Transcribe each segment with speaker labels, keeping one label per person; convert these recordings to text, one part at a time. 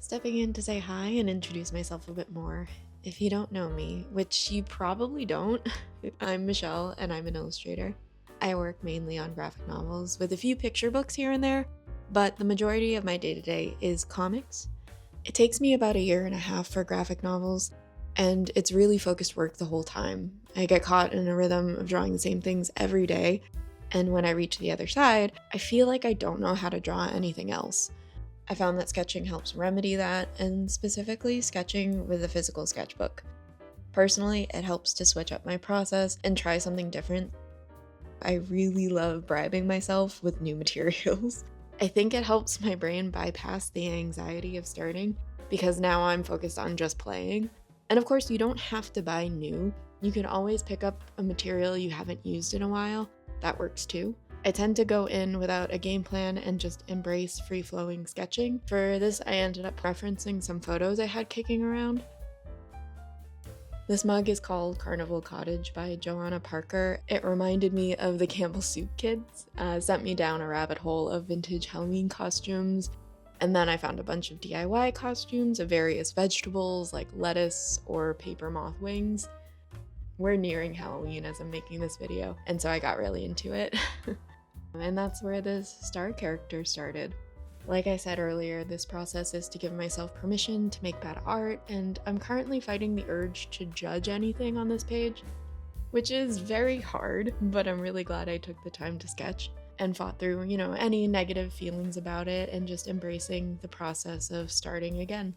Speaker 1: Stepping in to say hi and introduce myself a bit more. If you don't know me, which you probably don't, I'm Michelle and I'm an illustrator. I work mainly on graphic novels with a few picture books here and there, but the majority of my day-to-day is comics. It takes me about 1.5 years for graphic novels, and it's really focused work the whole time. I get caught in a rhythm of drawing the same things every day, and when I reach the other side, I feel like I don't know how to draw anything else. I found that sketching helps remedy that, and specifically sketching with a physical sketchbook. Personally, it helps to switch up my process and try something different. I really love bribing myself with new materials. I think it helps my brain bypass the anxiety of starting, because now I'm focused on just playing. And of course, you don't have to buy new. You can always pick up a material you haven't used in a while. That works too. I tend to go in without a game plan and just embrace free-flowing sketching. For this, I ended up referencing some photos I had kicking around. This mug is called Carnival Cottage by Joanna Parker. It reminded me of the Campbell Soup kids, sent me down a rabbit hole of vintage Halloween costumes, and then I found a bunch of DIY costumes of various vegetables like lettuce or paper moth wings. We're nearing Halloween as I'm making this video, and so I got really into it. And that's where this star character started. Like I said earlier, this process is to give myself permission to make bad art, and I'm currently fighting the urge to judge anything on this page, which is very hard, but I'm really glad I took the time to sketch and fought through, any negative feelings about it and just embracing the process of starting again.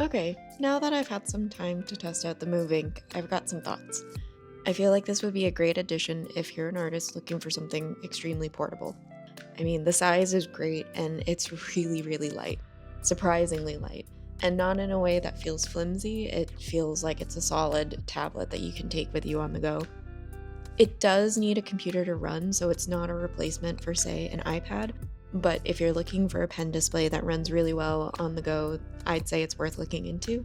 Speaker 1: Okay, now that I've had some time to test out the Movink, I've got some thoughts. I feel like this would be a great addition if you're an artist looking for something extremely portable. I mean, the size is great and it's really, really light. Surprisingly light. And not in a way that feels flimsy, it feels like it's a solid tablet that you can take with you on the go. It does need a computer to run, so it's not a replacement for, say, an iPad, but if you're looking for a pen display that runs really well on the go, I'd say it's worth looking into.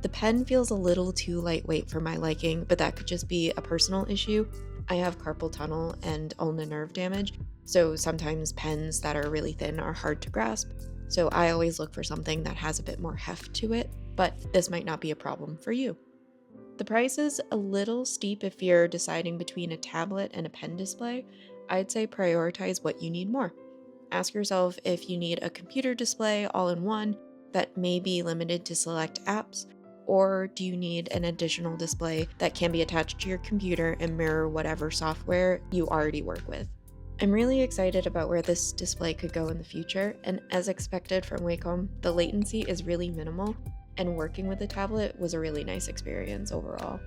Speaker 1: The pen feels a little too lightweight for my liking, but that could just be a personal issue. I have carpal tunnel and ulnar nerve damage, so sometimes pens that are really thin are hard to grasp, so I always look for something that has a bit more heft to it, but this might not be a problem for you. The price is a little steep if you're deciding between a tablet and a pen display. I'd say prioritize what you need more. Ask yourself if you need a computer display all in one that may be limited to select apps, or do you need an additional display that can be attached to your computer and mirror whatever software you already work with? I'm really excited about where this display could go in the future, and as expected from Wacom, the latency is really minimal, and working with the tablet was a really nice experience overall.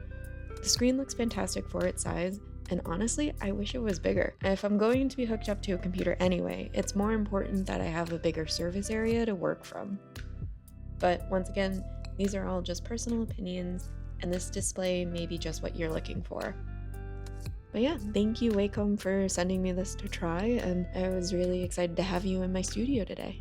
Speaker 1: The screen looks fantastic for its size, and honestly, I wish it was bigger. If I'm going to be hooked up to a computer anyway, it's more important that I have a bigger surface area to work from. But once again, these are all just personal opinions, and this display may be just what you're looking for. But yeah, thank you Wacom for sending me this to try, and I was really excited to have you in my studio today.